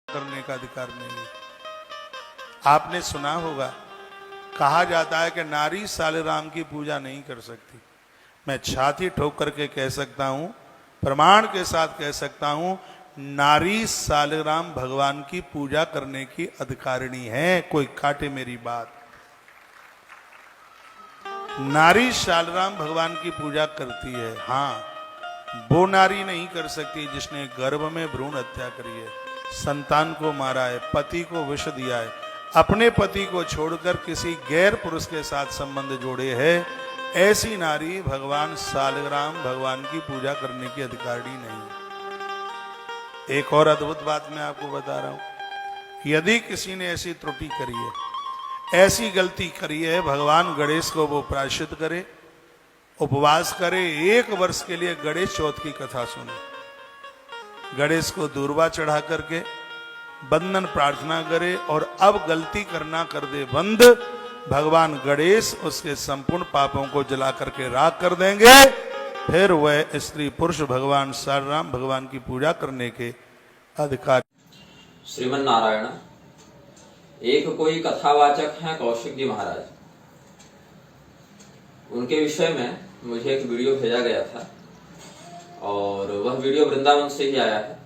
करने का अधिकार नहीं है। आपने सुना होगा, कहा जाता है कि नारी सालिग्राम की पूजा नहीं कर सकती। मैं छाती ठोक करके कह सकता हूं, प्रमाण के साथ कह सकता हूं, नारी सालिग्राम भगवान की पूजा करने की अधिकारिणी है। कोई काटे मेरी बात। नारी सालिग्राम भगवान की पूजा करती है। हाँ, वो नारी नहीं कर सकती जिसने गर्भ में भ्रूण हत्या करी है, संतान को मारा है, पति को विष दिया है, अपने पति को छोड़कर किसी गैर पुरुष के साथ संबंध जोड़े है। ऐसी नारी भगवान सालिग्राम भगवान की पूजा करने की अधिकारिणी नहीं। एक और अद्भुत बात मैं आपको बता रहा हूं, यदि किसी ने ऐसी त्रुटि करी है, ऐसी गलती करी है, भगवान गणेश को वो प्रायश्चित करे, उपवास करे, 1 वर्ष के लिए गणेश चौथ की कथा सुने, गणेश को दूर्वा चढ़ा करके बंधन प्रार्थना करे और अब गलती करना कर दे बंद, भगवान गणेश उसके संपूर्ण पापों को जला करके राख कर देंगे। फिर वह स्त्री पुरुष भगवान सालिग्राम भगवान की पूजा करने के अधिकार। श्रीमन नारायण। एक कोई कथावाचक हैं कौशिक जी महाराज, उनके विषय में मुझे एक वीडियो भेजा गया था और वह वीडियो वृंदावन से ही आया है।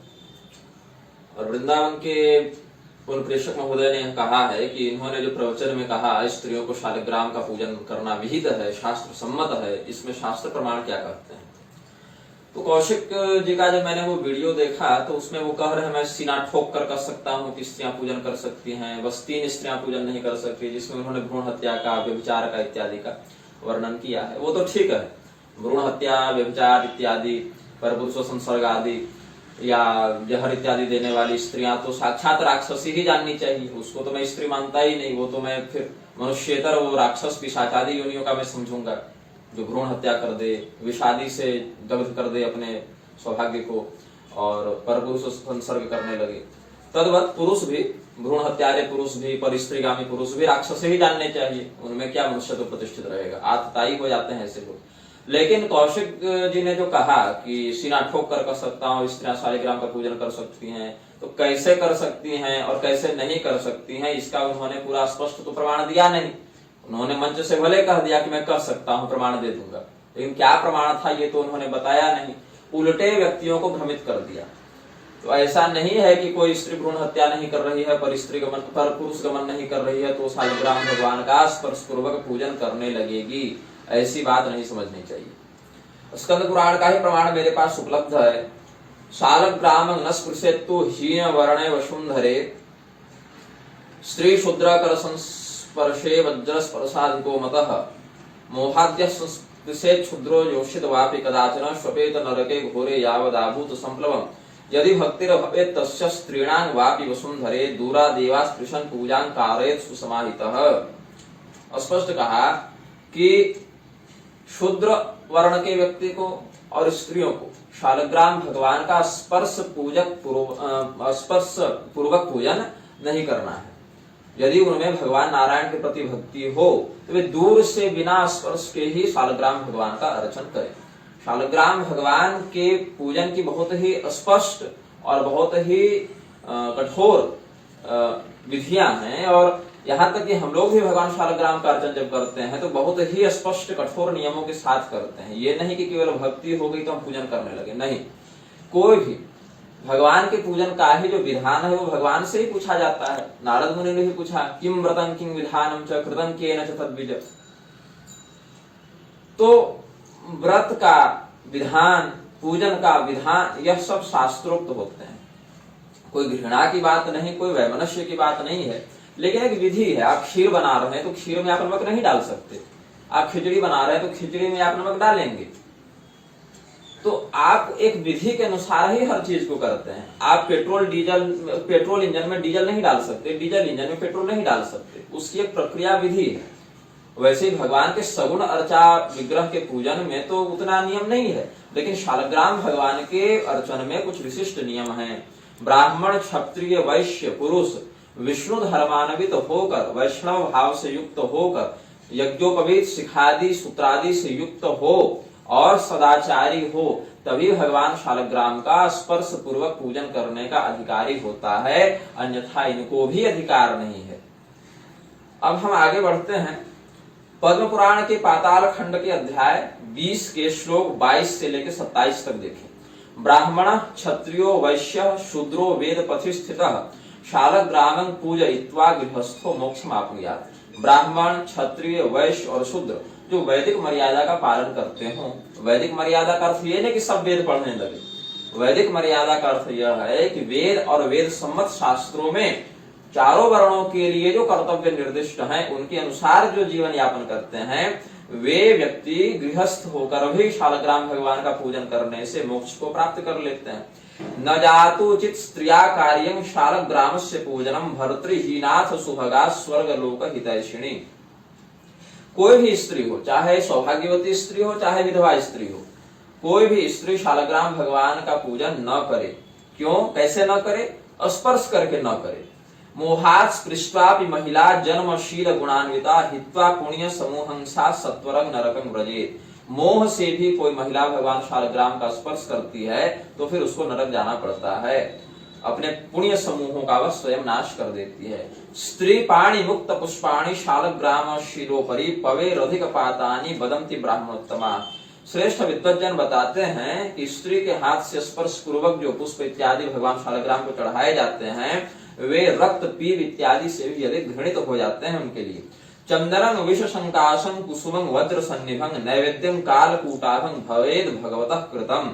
और वृंदावन के उन प्रेषक महोदय ने कहा है कि इन्होंने जो प्रवचन में कहा स्त्रियों को शालिग्राम का पूजन करना विहित है, शास्त्र सम्मत है, इसमें शास्त्र प्रमाण क्या करते हैं। तो कौशिक जी का जब मैंने वो वीडियो देखा तो उसमें वो कह रहे हैं मैं सीना ठोक कर सकता हूँ कि स्त्रियां पूजन कर सकती हैं, बस 3 स्त्रियां पूजन नहीं कर सकती, जिसमें उन्होंने भ्रूण हत्या का, व्यभिचार का इत्यादि का वर्णन किया है। वो तो ठीक है, भ्रूण हत्या, व्यभिचार इत्यादि, परपुरुष संसर्ग आदि या जहर इत्यादि देने वाली स्त्रियां तो साक्षात राक्षसी ही जाननी चाहिए। उसको तो मैं स्त्री मानता ही नहीं, वो तो मैं फिर मनुष्येतर वो राक्षस पिशाचादि योनियों का मैं समझूंगा, जो भ्रूण हत्या कर दे, विषादी से दग्ध कर दे अपने सौभाग्य को और परपुरुष संसर्ग करने लगे। तद्वत पुरुष भी, भ्रूण हत्यारे पुरुष भी, पर स्त्रीगामी पुरुष भी राक्षस ही जानने चाहिए। उनमें क्या मनुष्य तो प्रतिष्ठित रहेगा, आतताई हो जाते हैं ऐसे लोग। लेकिन कौशिक जी ने जो कहा कि सीना ठोक कर सकता हूँ, स्त्रियां शालिग्राम का पूजन कर सकती हैं, तो कैसे कर सकती हैं और कैसे नहीं कर सकती हैं, इसका उन्होंने पूरा स्पष्ट तो प्रमाण दिया नहीं। उन्होंने मंच से भले कह दिया कि मैं कर सकता हूँ, प्रमाण दे दूंगा, लेकिन क्या प्रमाण था ये तो उन्होंने बताया नहीं, उल्टे व्यक्तियों को भ्रमित कर दिया। तो ऐसा नहीं है कि कोई स्त्री भ्रूण हत्या नहीं कर रही है, पर स्त्री गमन, पर पुरुष गमन नहीं कर रही है तो शालिग्राम भगवान का स्पर्श पूर्वक पूजन करने लगेगी, ऐसी बात नहीं समझनी चाहिए। स्कंद पुराण का ही प्रमाण मेरे पास उपलब्ध है। शालिग्राम न स्पृशेत्तु हीन वर्णे वसुंधरे, स्त्री शूद्र कर संस्पर्शे वज्र स्पर्शाधिको मतः, मोहाद्य संस्पृशेत् क्षुद्रो योषित वापि कदाचन श्वपेत नरके घोरे यावदाभूत संप्लवम्, यदि भक्तिर्भवेत् तस्य स्त्रीणां वापि वसुंधरे, दूरा देवा स्पृशन् पूजां कारयेत् सुसमाहितः। स्पष्ट कहा कि शूद्र वर्ण के व्यक्ति को और स्त्रियों को शालिग्राम भगवान का स्पर्श पूर्वक पूजन नहीं करना है। यदि उनमें भगवान नारायण के प्रति भक्ति हो तो वे दूर से बिना स्पर्श के ही शालिग्राम भगवान का अर्चन करें। शालिग्राम भगवान के पूजन की बहुत ही स्पष्ट और बहुत ही कठोर विधियां हैं, और यहाँ तक कि हम लोग भी भगवान शालिग्राम का अर्चन जब करते हैं तो बहुत ही स्पष्ट कठोर नियमों के साथ करते हैं। ये नहीं कि केवल भक्ति हो गई तो हम पूजन करने लगे, नहीं। कोई भी भगवान के पूजन का ही जो विधान है वो भगवान से ही पूछा जाता है। नारद मुनि ने भी पूछा, किम व्रतं किम विधानम च कृतं केन च तद्विज। तो व्रत का विधान, पूजन का विधान, यह सब शास्त्रोक्त होते हैं। कोई घृणा की बात नहीं, कोई वैमनस्य की बात नहीं है, लेकिन एक विधि है। आप खीर बना रहे हैं तो खीर में आप नमक नहीं डाल सकते, आप खिचड़ी बना रहे हैं तो खिचड़ी में आप नमक डालेंगे। तो आप एक विधि के अनुसार ही हर चीज को करते हैं। आप पेट्रोल इंजन में डीजल नहीं डाल सकते, डीजल इंजन में पेट्रोल नहीं डाल सकते, उसकी एक प्रक्रिया विधि है। वैसे ही भगवान के सगुण अर्चा विग्रह के पूजन में तो उतना नियम नहीं है, लेकिन शालिग्राम भगवान के अर्चन में कुछ विशिष्ट नियम हैं। ब्राह्मण, क्षत्रिय, वैश्य, पुरुष विष्णु धर्मान्वित होकर, वैष्णव भाव से युक्त होकर, यज्ञोपवीत शिखादि सूत्रादि से युक्त हो और सदाचारी हो तभी भगवान शालग्राम का स्पर्श पूर्वक पूजन करने का अधिकारी होता है, अन्यथा इनको भी अधिकार नहीं है। अब हम आगे बढ़ते हैं। पद्म पुराण के पाताल खंड के अध्याय 20 के श्लोक 22 से लेकर 27 तक देखें। ब्राह्मण क्षत्रियो वैश्य शूद्रो वेद पथि स्थितः शालग्रामं पूजयित्वा गृहस्थो मोक्षमाप्नुयात्। ब्राह्मण क्षत्रिय वैश्य और शूद्र जो वैदिक मर्यादा का पालन करते हो, वैदिक मर्यादा का अर्थ यह नहीं कि सब वेद पढ़ने लगे। वैदिक मर्यादा का अर्थ यह है कि वेद और वेद सम्मत शास्त्रों में चारों वर्णों के लिए जो कर्तव्य निर्दिष्ट हैं उनके अनुसार जो जीवन यापन करते हैं, वे व्यक्ति गृहस्थ होकर भी शालग्राम भगवान का पूजन करने से मोक्ष को प्राप्त कर लेते हैं। न जातु चित स्त्रिया कार्यं शालग्रामस्य पूजनम भर्तृहीनाथ सुभगा स्वर्ग लोक हितैषिणी। कोई भी स्त्री हो, चाहे सौभाग्यवती स्त्री हो चाहे विधवा स्त्री हो, कोई भी स्त्री शालग्राम भगवान का पूजन न करे। क्यों, कैसे न करे? स्पर्श करके न करे। मोहात् स्पृष्ट्वापि महिला जन्मशील गुणान्विता हित्वा पुण्य समूहंसा सत्वरं नरकं व्रजेत्। मोह से भी कोई महिला भगवान शालग्राम का स्पर्श करती है तो फिर उसको नरक जाना पड़ता है, अपने पुण्य समूहों का वह स्वयं नाश कर देती है। स्त्री पाणी मुक्त पुष्पाणि शालग्राम शिरोपरि पवे रधिक पातानि बदंती ब्राह्मणोत्तमा। श्रेष्ठ विद्वज्जन बताते हैं कि स्त्री के हाथ से स्पर्श पूर्वक जो पुष्प इत्यादि भगवान शालग्राम को चढ़ाए जाते हैं वे रक्त पीव इत्यादि से भी अधिक घृणित हो जाते हैं उनके लिए। चंदनं विष संकाशं कुसुमं वज्र सन्निभं नैवेद्यं कालकूटाभं भवेद भगवतः कृतम।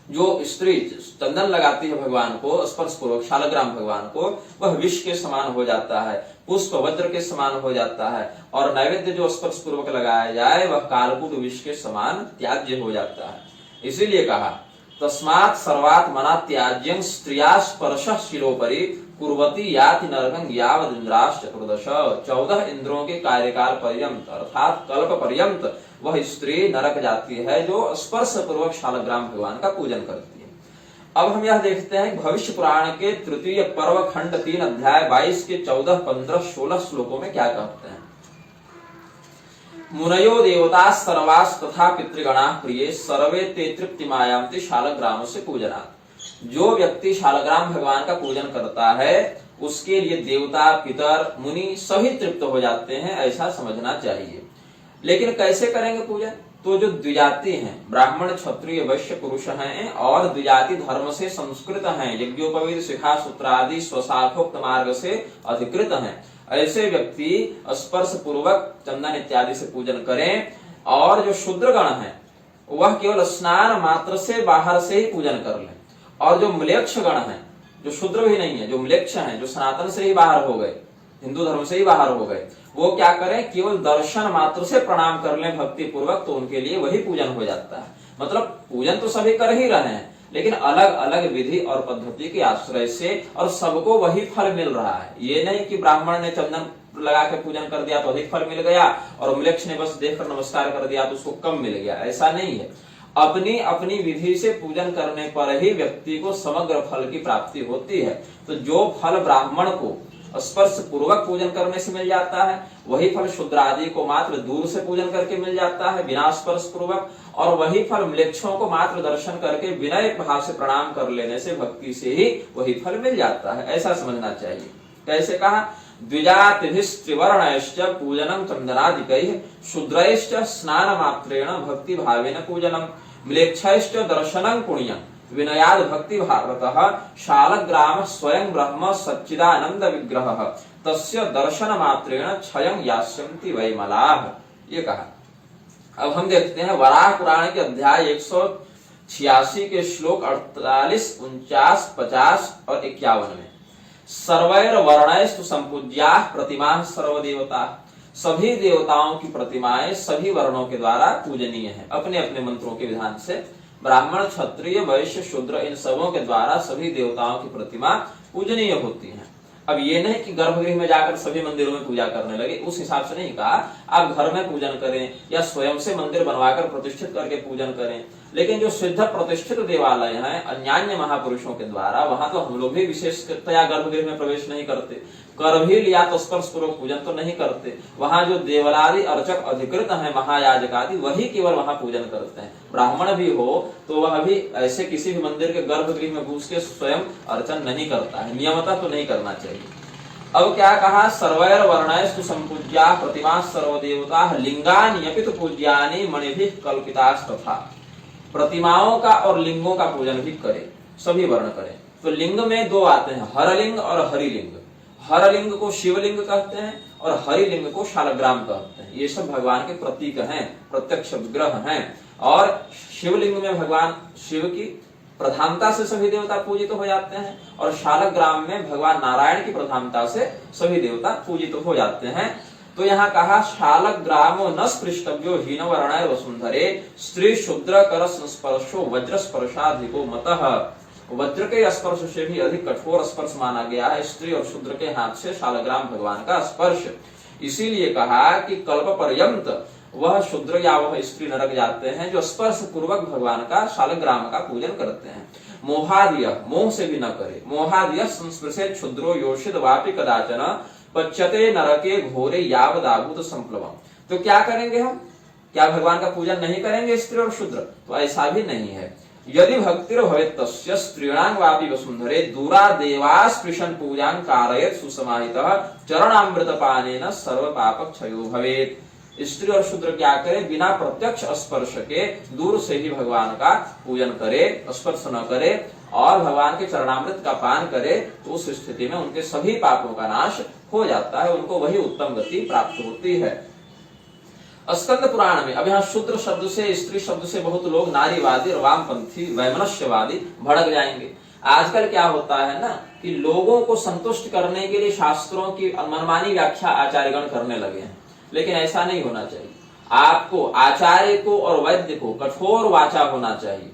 जो स्त्री चंदन लगाती है भगवान को स्पर्श पूर्वक शालग्राम भगवान को, वह विष के समान हो जाता है, पुष्प वज्र के समान हो जाता है, और नैवेद्य जो स्पर्श पूर्वक लगाया जाए वह कालकूट विष के समान त्याज्य हो जाता है। इसीलिए कहा तस्मात् सर्वात् मना त्याज्यं स्त्रिया स्पर्शः शिरोपरि कुर्वती याति नरकं यावद् इंद्राश्च चतुर्दश। 14 इंद्रों के कार्यकाल पर्यंत अर्थात कल्प पर्यंत वह स्त्री नरक जाती है जो स्पर्श पूर्वक शालग्राम भगवान का पूजन करती है। अब हम यह देखते हैं भविष्य पुराण के तृतीय पर्व खंड 3 अध्याय 22 के 14, 15, 16 श्लोकों में क्या कहते हैं। मुनयो देवता सर्वास तथा पितृगणा प्रिय सर्वे ते तृप्तिमायान्ति शालग्राम से पूजनात्। जो व्यक्ति शालग्राम भगवान का पूजन करता है उसके लिए देवता पितर मुनि सभी तृप्त हो जाते हैं, ऐसा समझना चाहिए। लेकिन कैसे करेंगे पूजन? तो जो द्विजाति हैं, ब्राह्मण क्षत्रिय वैश्य पुरुष हैं और द्विजाति धर्म से संस्कृत हैं, यज्ञोपवीत शिखा सूत्रादि स्वशाखोक्त मार्ग से अधिकृत हैं, ऐसे व्यक्ति स्पर्श पूर्वक चंदन इत्यादि से पूजन करें। और जो शूद्रगण हैं वह केवल स्नान मात्र से बाहर से ही पूजन कर लें। और जो म्लेच्छ गण हैं, जो शूद्र भी नहीं है, जो म्लेच्छ हैं, जो सनातन से ही बाहर हो गए, हिंदू धर्म से ही बाहर हो गए, वो क्या करें? केवल दर्शन मात्र से प्रणाम कर लें भक्ति पूर्वक, तो उनके लिए वही पूजन हो जाता है। मतलब पूजन तो सभी कर ही रहे हैं लेकिन अलग अलग विधि और पद्धति के आश्रय से, और सबको वही फल मिल रहा है। ये नहीं कि ब्राह्मण ने चंदन लगा के पूजन कर दिया तो अधिक फल मिल गया और म्लेच्छ ने बस देखकर नमस्कार कर दिया तो उसको कम मिल गया, ऐसा नहीं है। अपनी अपनी विधि से पूजन करने पर ही व्यक्ति को समग्र फल की प्राप्ति होती है। तो जो फल ब्राह्मण को स्पर्श पूर्वक पूजन करने से मिल जाता है वही फल शूद्र आदि को मात्र दूर से पूजन करके मिल जाता है बिना स्पर्श पूर्वक, और वही फल म्लेच्छों को मात्र दर्शन करके विनय भाव से प्रणाम कर लेने से भक्ति से ही वही फल मिल जाता है, ऐसा समझना चाहिए। कैसे कहा? द्विजातिभिस्त्रिवर्णैश्च पूजनं चंदनादिकैः शूद्रैश्च स्नानमात्रेण भक्ति भावेन पूजनं म्लेच्छैश्च दर्शनं पुण्यं विनयाद भक्ति भारतः शालग्राम स्वयं ब्रह्म सच्चिदानंद विग्रहः तस्य दर्शन मात्रेण क्षयं यास्यन्ति वैमलाः। ये कहा। अब हम देखते हैं वराह पुराण के अध्याय 186 के श्लोक 48, 49, 50 और 51 में सर्वैर वर्णैस्तु संपूज्याः प्रतिमाः सर्वदेवता। सभी देवताओं की प्रतिमाएं सभी वर्णों के द्वारा पूजनीय है, अपने अपने मंत्रों के विधान से। ब्राह्मण क्षत्रिय वैश्य शूद्र इन सबों के द्वारा सभी देवताओं की प्रतिमा पूजनीय होती है। अब ये नहीं कि गर्भगृह में जाकर सभी मंदिरों में पूजा करने लगे, उस हिसाब से नहीं कहा। आप घर में पूजन करें या स्वयं से मंदिर बनवाकर प्रतिष्ठित करके पूजन करें, लेकिन जो सिद्ध प्रतिष्ठित देवालय हैं अन्यान्य महापुरुषों के द्वारा, वहां तो हम लोग भी विशेषतया गर्भगृह में प्रवेश नहीं करते, कर भी लिया तो स्पर्श पूर्वक पूजन तो नहीं करते। वहां जो देवलादि अर्चक अधिकृत हैं महायाजक आदि, वही केवल वहां पूजन करते हैं। ब्राह्मण भी हो तो वह भी ऐसे किसी भी मंदिर के गर्भगृह में घुस के स्वयं अर्चन नहीं करता है, नियमतः तो नहीं करना चाहिए। अब क्या कहा, सर्वैर वर्णैस्तु संपूज्या प्रतिमा सर्वदेवता लिंगान्यपि तु पूज्यानि मणिभिः कल्पितास्तथा। प्रतिमाओं का और लिंगों का पूजन भी करें, सभी वर्ण करें। तो लिंग में दो आते हैं, हरलिंग और हरिलिंग। हरलिंग को शिवलिंग कहते हैं और हरिलिंग को शालग्राम कहते हैं। ये सब भगवान के प्रतीक हैं, प्रत्यक्ष विग्रह हैं। और शिवलिंग में भगवान शिव की प्रधानता से सभी देवता पूजित हो जाते हैं और शालग्राम में भगवान नारायण की प्रधानता से सभी देवता पूजित हो जाते हैं। तो यहाँ कहा शालग्रामो न स्पृष्टव्यो हीन वर्णाय वसुंधरे स्त्री शूद्र कर संस्पर्शो वज्र स्पर्शाधिको मतः। वज्र के स्पर्श से भी अधिक कठोर स्पर्श माना गया है स्त्री और शूद्र के हाथ से शालग्राम भगवान का स्पर्श। इसीलिए कहा कि कल्प पर्यंत वह शूद्र या वह स्त्री नरक जाते हैं जो स्पर्श पूर्वक भगवान का शालग्राम का पूजन करते हैं। मोहादिय, मोह से भी न करे, मोहादिय संस्पृशे क्षुद्रो योषित वापि कदाचन पच्यते नरके घोरे यावदाभूत संप्लवम। तो क्या करेंगे हम, क्या भगवान का पूजन नहीं करेंगे स्त्री और शूद्र? तो ऐसा भी नहीं है। यदि भक्तिर भवेत् तस्य स्त्रीणां वापि वसुंधरे दूरा देवा स्पृशन पूजां कारयेत् सुसमाहितः चरणामृतपानेन सर्व पाप क्षयो भवेत्। स्त्री और शूद्र क्या करे, बिना प्रत्यक्ष स्पर्श के दूर से ही भगवान का पूजन करे, स्पर्श न करे और भगवान के चरणामृत का पान करे, तो उस स्थिति में उनके सभी पापों का नाश हो जाता है, उनको वही उत्तम गति प्राप्त होती है। स्कंद पुराण में अब यहाँ शूद्र शब्द से, स्त्री शब्द से बहुत लोग नारीवादी और वामपंथी वैमनस्यवादी भड़क जाएंगे। आजकल क्या होता है ना कि लोगों को संतुष्ट करने के लिए शास्त्रों की मनमानी व्याख्या आचार्यगण करने लगे हैं, लेकिन ऐसा नहीं होना चाहिए। आपको आचार्य को और वैद्य को कठोर वाचा होना चाहिए।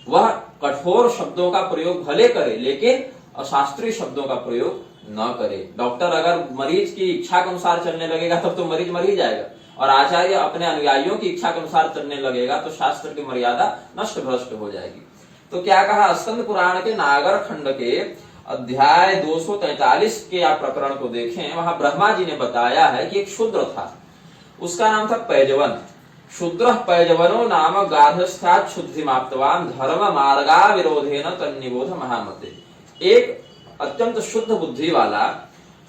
वह कठोर शब्दों का प्रयोग भले करे लेकिन अशास्त्रीय शब्दों का प्रयोग न करे। डॉक्टर अगर मरीज की इच्छा के अनुसार चलने लगेगा तब तो मरीज मर ही जाएगा, और आचार्य अपने अनुयायियों की इच्छा के अनुसार चलने लगेगा तो शास्त्र की मर्यादा नष्ट भ्रष्ट हो जाएगी। तो क्या कहा, स्कंद पुराण के नागर खंड के अध्याय 243 के आप प्रकरण को देखें, वहां ब्रह्मा जी ने बताया है कि एक शूद्र था, उसका नाम था पैजवन। शूद्र पैजवनो नाम गार्हस्थ्यात् शुद्धिमाप्तवान धर्म मार्गा विरोधेन तन्निबोध महामते। एक अत्यंत शुद्ध बुद्धि वाला,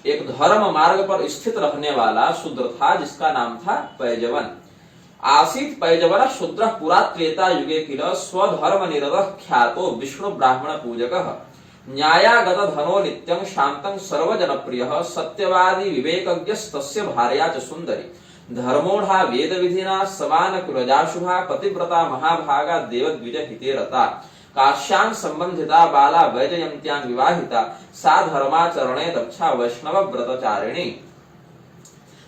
एक धर्म मार्ग पर स्थित रहने वाला शूद्र था जिसका नाम था पैजवन। आसीत पैजवन शूद्र पुरा त्रेता युगे किल स्वधर्म निरतः ख्यातो विष्णु ब्राह्मण पूजकः न्यायागत धनो नित्यं शांतं सर्वजनप्रियः सत्यवादी विवेकज्ञस्तस्य भार्या च सुंदरी धर्मोढ़ा वेद विधिना समान कुलजाशुभा पतिव्रता महाभागा देवद्विज हिते रता काश्यां संबंधिता बाला वैजयंत्यां विवाहिता सा धर्माचरणे दक्षा वैष्णव व्रतचारिणी।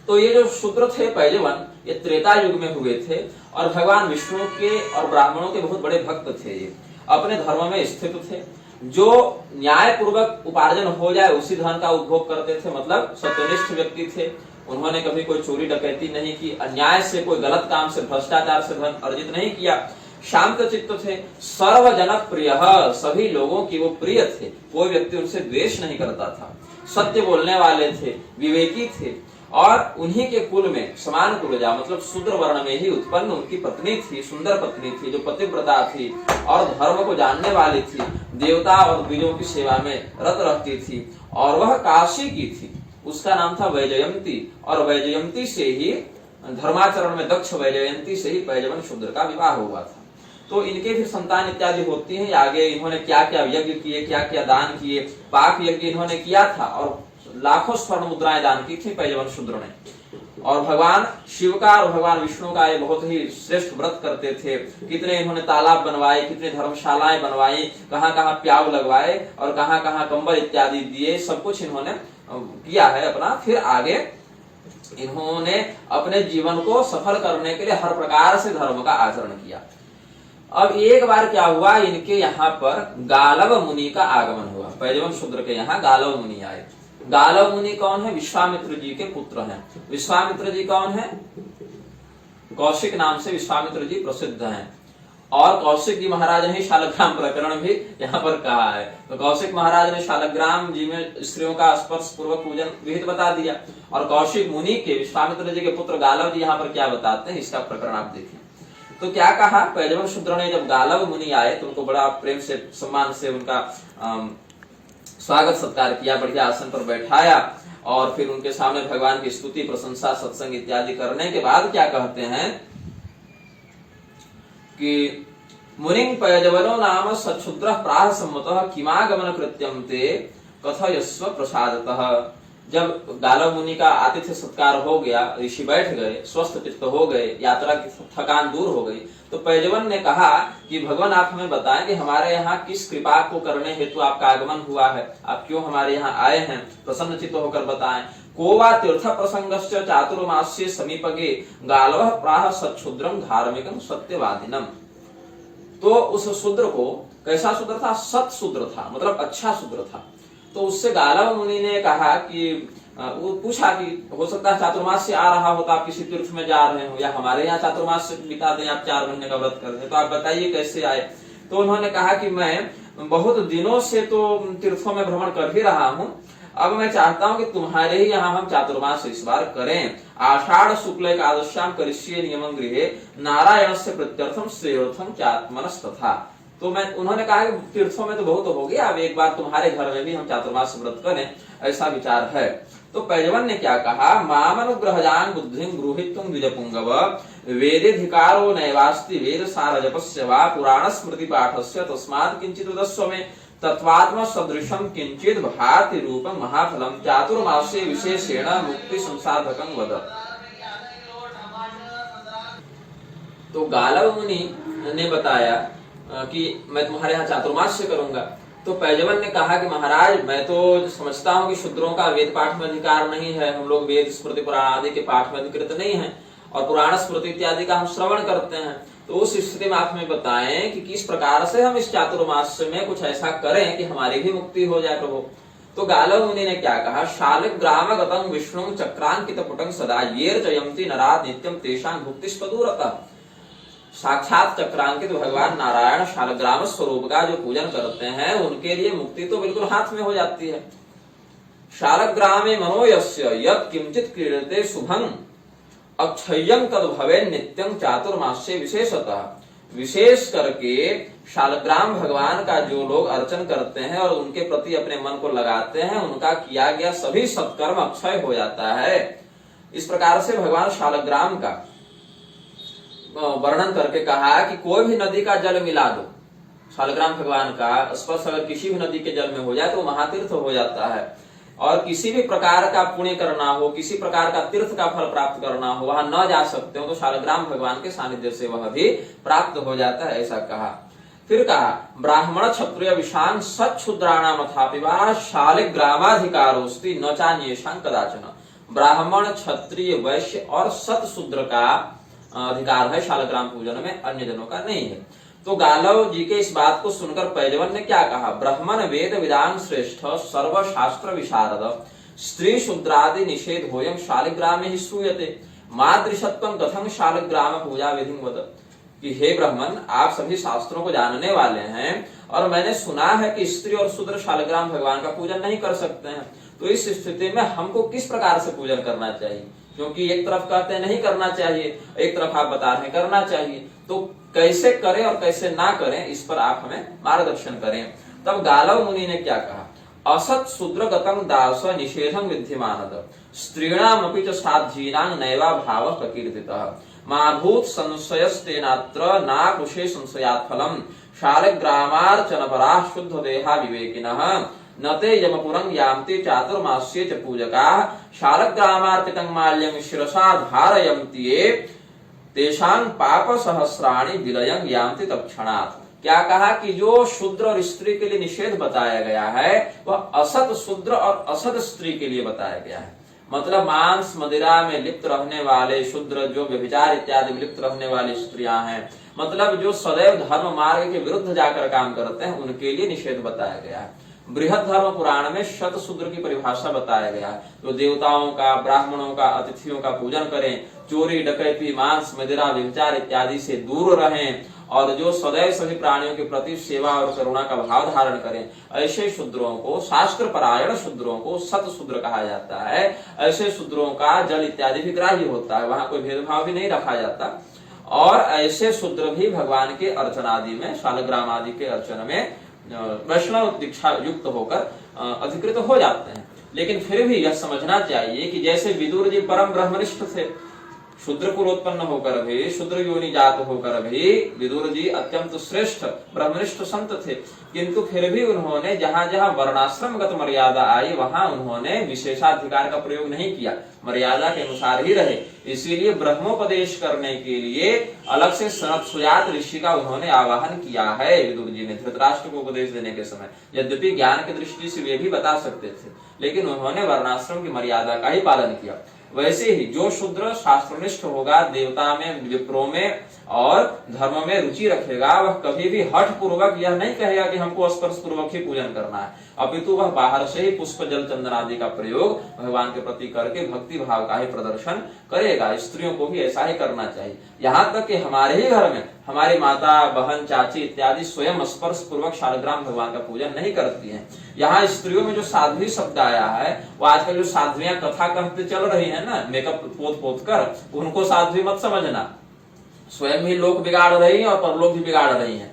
तो ये जो शूद्र थे पैजवन, ये त्रेता युग में हुए थे और भगवान विष्णु के और ब्राह्मणों के बहुत बड़े भक्त थे। ये अपने धर्म में स्थित थे, जो न्याय पूर्वक उपार्जन हो जाए उसी धन का उपभोग करते थे, मतलब सत्यनिष्ठ व्यक्ति थे। उन्होंने कभी कोई चोरी डकैती नहीं की, अन्याय से कोई गलत काम से भ्रष्टाचार से धन अर्जित नहीं किया, शांत चित्त थे, सर्वजनक प्रिय, सभी लोगों की वो प्रिय थे, कोई व्यक्ति उनसे द्वेष नहीं करता था, सत्य बोलने वाले थे, विवेकी थे और उन्हीं के कुल में समान कुलजा मतलब शूद्र वर्ण में ही उत्पन्न उनकी पत्नी थी, सुंदर पत्नी थी जो पतिव्रता थी और धर्म को जानने वाली थी, देवता और द्विजों की सेवा में रत रहती थी और वह काशी की थी। उसका नाम था वैजयंती और वैजयंती से ही धर्माचरण में दक्ष वैजयंती से ही पैजवन शूद्र का विवाह हुआ था। तो इनके फिर संतान इत्यादि होती है। आगे इन्होंने क्या क्या यज्ञ किए, क्या क्या दान किए, पाक यज्ञ इन्होंने किया था और लाखों स्वर्ण मुद्राएं दान की थी पैजवन शूद्र ने। और भगवान शिव का और भगवान विष्णु का ये बहुत ही श्रेष्ठ व्रत करते थे। कितने इन्होंने तालाब बनवाए, कितने धर्मशालाएं बनवाई, कहाँ कहाँ प्याऊ लगवाए और कहाँ कहाँ कंबल इत्यादि दिए, सब कुछ इन्होंने किया है अपना। फिर आगे इन्होंने अपने जीवन को सफल करने के लिए हर प्रकार से धर्म का आचरण किया। अब एक बार क्या हुआ, इनके यहाँ पर गालव मुनि का आगमन हुआ। पैजवन शूद्र के यहाँ गालव मुनि आए। गालव मुनि कौन है? विश्वामित्र जी के पुत्र हैं। विश्वामित्र जी कौन है? कौशिक नाम से विश्वामित्र जी प्रसिद्ध हैं। और कौशिक जी महाराज ने शालग्राम प्रकरण भी यहाँ पर कहा है। तो कौशिक महाराज ने शालग्राम जी में स्त्रियों का स्पर्श पूर्वक पूजन विहित बता दिया, और कौशिक मुनि के विश्वामित्र जी के पुत्र गालव जी यहाँ पर क्या बताते हैं, इसका प्रकरण आप देखिए। तो क्या कहा, पैजवन शूद्र ने जब गालव मुनि आए तो उनको बड़ा प्रेम से सम्मान से उनका स्वागत सत्कार किया, बढ़िया आसन पर बैठाया, और फिर उनके सामने भगवान की स्तुति प्रशंसा सत्संग इत्यादि करने के बाद क्या कहते हैं कि मुनिं पयजवनो नाम सच्छुद्र प्राह सम्मतः किमागमन कृत्यं ते कथयस्व प्रसादतः। जब गालव मुनि का आतिथ्य सत्कार हो गया, ऋषि बैठ गए, स्वस्थ चित्त हो गए, यात्रा की थकान दूर हो गई, तो पैजवन ने कहा कि भगवान आप हमें बताएं कि हमारे यहाँ किस कृपा को करने हेतु आपका आगमन हुआ है, आप क्यों हमारे यहाँ आए हैं, प्रसन्न चित्त होकर बताएं। को वा तीर्थ प्रसंगश्च चातुर्मास्ये समीपगे गालवः प्राह सच्छुद्रम धार्मिकम सत्यवादिनम। तो उस शूद्र को, कैसा शूद्र था, सत शूद्र था, मतलब अच्छा शूद्र था। तो उससे गालव मुनि ने कहा कि वो पूछा कि हो सकता है चातुर्मास से आ रहा हो, तो आप किसी तीर्थ में जा रहे हो, या हमारे यहाँ चातुर्मास से बिता दें, आप 4 महीने का व्रत कर रहे, तो आप बताइए कैसे आए। तो उन्होंने कहा कि मैं बहुत दिनों से तो तीर्थों में भ्रमण कर ही रहा हूँ, अब मैं चाहता हूँ कि तुम्हारे ही यहाँ हम चातुर्मास इस बार करें। आषाढ़ शुक्ल एकादश्याम करिष्ये नियमं गृहे नारायण से प्रत्यर्थम श्रेयोर्थम चात्मनस तथा। तो उन्होंने कहा कि तीर्थों में तो बहुत हो गया, अब एक बार तुम्हारे घर में भी हम चातुर्मास व्रत करें, ऐसा विचार है। तो पैजवन ने क्या कहा, मामनुग्रहजान बुद्धिं गृहीत्वं द्विजपुंगव वेदेधिकारो नैवास्ति वेद सार जपस्य वा पुराण स्मृति पाठस्य तस्मात् किंचित् वदस्व मे तत्वात्म सदृशम किंचित भाति रूपम महाफलम चातुर्मासे विशेषेण मुक्ति संसाधकं वद। तो गालव मुनि ने बताया कि मैं तुम्हारे यहाँ चातुर्मास से करूंगा। तो पैजवन ने कहा कि महाराज मैं तो समझता हूँ कि शूद्रों का वेद पाठ में अधिकार नहीं है, हम लोग वेद स्मृति पुराण आदि के पाठ में अधिकृत नहीं है, और पुराण स्मृति इत्यादि का हम श्रवण करते हैं। तो उस स्थिति में आप हमें बताएं कि किस प्रकार से हम इस चातुर्मास में कुछ ऐसा करें कि हमारी भी मुक्ति हो जाए प्रभु। तो गालव मुनि ने क्या कहा, शालिग्राम गतं विष्णु चक्रांकित पुटं सदा येर जयंती नरा नित्यम तेषां भुक्तिस्पदूरतः। साक्षात चक्रांकित भगवान नारायण शालग्राम स्वरूप का जो पूजन करते हैं उनके लिए मुक्ति तो बिल्कुल हाथ में हो जाती है। शालग्रामे मनोयस्य यत् किंचित क्रीडते शुभं अक्षय्यं तद भवे नित्यं चातुर्मास्ये विशेषतः। विशेष करके शालग्राम भगवान का जो लोग अर्चन करते हैं और उनके प्रति अपने मन को लगाते हैं, उनका किया गया सभी सत्कर्म अक्षय हो जाता है। इस प्रकार से भगवान शालग्राम का वर्णन करके कहा कि कोई भी नदी का जल मिला दो, शालग्राम भगवान का स्पर्श अगर किसी भी नदी के जल में हो जाए तो महातीर्थ हो जाता है। और किसी भी प्रकार का पुण्य करना हो, किसी प्रकार का तीर्थ का फल प्राप्त करना हो, वहां न जा सकते हो तो शालग्राम भगवान के सानिध्य से वह भी प्राप्त हो जाता है, ऐसा कहा। फिर कहा ब्राह्मण क्षत्रिय विषांग सच्छुद्राणाम अथापि वा शालिग्रामाधिकारोस्ति न चान्येषां कदाचन। ब्राह्मण क्षत्रिय वैश्य और सत शूद्र का अधिकार है शालग्राम पूजन में, अन्य जनों का नहीं है। तो गालव जी के इस बात को सुनकर पैजवन ने क्या कहा, ब्राह्मण वेद विदान श्रेष्ठ सर्व शास्त्र विशारद स्त्री शूद्रादि निषेध होयं शालिग्रामे ही श्रूयते मादृशत्वं कथं शालिग्राम पूजा विधिं वद। कि हे ब्राह्मण, आप सभी शास्त्रों को जानने वाले हैं और मैंने सुना है कि स्त्री और शूद्र शालिग्राम भगवान का पूजन नहीं कर सकते हैं, तो इस स्थिति में हमको किस प्रकार से पूजन करना चाहिए? क्योंकि एक तरफ कहते हैं नहीं करना चाहिए, एक तरफ आप बता रहे हैं करना चाहिए, तो कैसे करें और कैसे ना करें, इस पर आप हमें मार्गदर्शन करें। तब गालव मुनि ने क्या कहा, असत शूद्र गतं दास निषेधं विद्यमानद स्त्रीणामपि च साध्यीनां नैवा भावः प्रकीर्तितः माभूत संशयस्तेनात्र नाकुशे संशयात् फलम् शालिग्रामार्चनपराः शुद्ध देहा विवेकिनः नते यमपुरं यान्ति चातुर्मास्ये च पूजकाः शालग्रामार्पितं माल्यं शिरसा धारयन्ति ये तेषां पाप सहस्राणि विलयं यान्ति तत्क्षणात्। क्या कहा कि जो शूद्र और स्त्री के लिए निषेध बताया गया है वह असत शूद्र और असत स्त्री के लिए बताया गया है। मतलब मांस मदिरा में लिप्त रहने वाले शूद्र, जो व्यभिचार इत्यादि में लिप्त रहने वाली स्त्रियां हैं, मतलब जो सदैव धर्म मार्ग के विरुद्ध जाकर काम करते हैं, उनके लिए निषेध बताया गया है। बृहद धर्म पुराण में शत शूद्र की परिभाषा बताया गया है, तो देवताओं का, ब्राह्मणों का, अतिथियों का पूजन करें, चोरी डकैती मांस मदिरा व्यभिचार इत्यादि से दूर रहें और जो सदैव सभी प्राणियों के प्रति सेवा और करुणा का भाव धारण करें, ऐसे शूद्रों को, शास्त्र परायण शूद्रों को सत शूद्र कहा जाता है। ऐसे शूद्रों का जल इत्यादि भी ग्राह्य होता है, वहां कोई भेदभाव भी नहीं रखा जाता। और ऐसे शूद्र भी भगवान के अर्चन आदि में, शालग्राम आदि के अर्चन में वैष्णव दीक्षा युक्त होकर अधिकृत हो जाते हैं। लेकिन फिर भी यह समझना चाहिए कि जैसे विदुर जी परम ब्रह्मनिष्ठ थे, शूद्र कुलोत्पन्न होकर भी, शूद्र योनि जात होकर भी विदुर जी अत्यंत श्रेष्ठ ब्रह्मनिष्ठ संत थे, किंतु फिर भी उन्होंने जहां जहां वर्णाश्रमगत मर्यादा आई वहां उन्होंने विशेषाधिकार का प्रयोग नहीं किया, मर्यादा के अनुसार ही रहे। इसीलिए ब्रह्मोपदेश करने के लिए अलग से सुजात ऋषि का उन्होंने आवाहन किया है विदुर जी ने धृतराष्ट्र को उपदेश देने के समय। यद्यपि ज्ञान की दृष्टि से वे भी बता सकते थे, लेकिन उन्होंने वर्णाश्रम की मर्यादा का ही पालन किया। वैसे ही जो शूद्र शास्त्रनिष्ठ होगा, देवता में, विप्रों में और धर्म में रुचि रखेगा, वह कभी भी हठ पूर्वक यह नहीं कहेगा कि हमको स्पर्श पूर्वक ही पूजन करना है, अपितु वह बाहर से ही पुष्प जल चंदन आदि का प्रयोग भगवान के प्रति करके भक्ति भाव का ही प्रदर्शन करेगा। स्त्रियों को भी ऐसा ही करना चाहिए। यहाँ तक कि हमारे ही घर में हमारी माता, बहन, चाची इत्यादि स्वयं स्पर्श पूर्वक शालग्राम भगवान का पूजन नहीं करती हैं। यहाँ स्त्रियों में जो साध्वी शब्द आया है, वो आजकल जो साध्वियां कथा कहते चल रही है ना, मेकअप पोत पोत कर, उनको साध्वी मत समझना। स्वयं ही लोग बिगाड़ रही है और परलोक भी बिगाड़ रही है।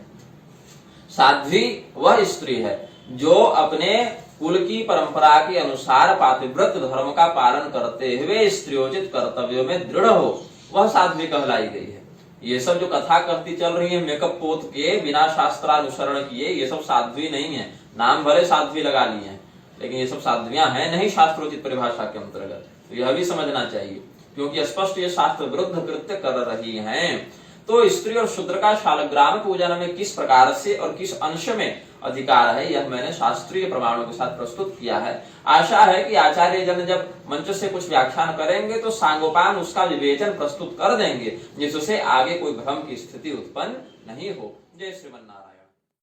साध्वी वह स्त्री है जो अपने कुल की परंपरा के अनुसार पातिव्रत धर्म का पालन करते हुए स्त्रियोचित कर्तव्यों में दृढ़ हो, वह साध्वी कहलाई गई है। ये सब जो कथा कहती चल रही है मेकअप पोत के, बिना शास्त्रानुसरण किए, ये सब साध्वी नहीं है। नाम भले साध्वी लगा लिए हैं, लेकिन ये सब साध्वियां हैं नहीं शास्त्रोचित परिभाषा के अंतर्गत। तो यह भी समझना चाहिए, क्योंकि स्पष्ट ये शास्त्र विरुद्ध कृत्य कर रही हैं। तो स्त्री और शूद्र का शालग्राम पूजन में किस प्रकार से और किस अंश में अधिकार है, यह मैंने शास्त्रीय प्रमाणों के साथ प्रस्तुत किया है। आशा है कि आचार्य जन जब मंच से कुछ व्याख्यान करेंगे तो सांगोपांग उसका विवेचन प्रस्तुत कर देंगे, जिससे आगे कोई भ्रम की स्थिति उत्पन्न नहीं हो। जय श्रीमन्नारायण।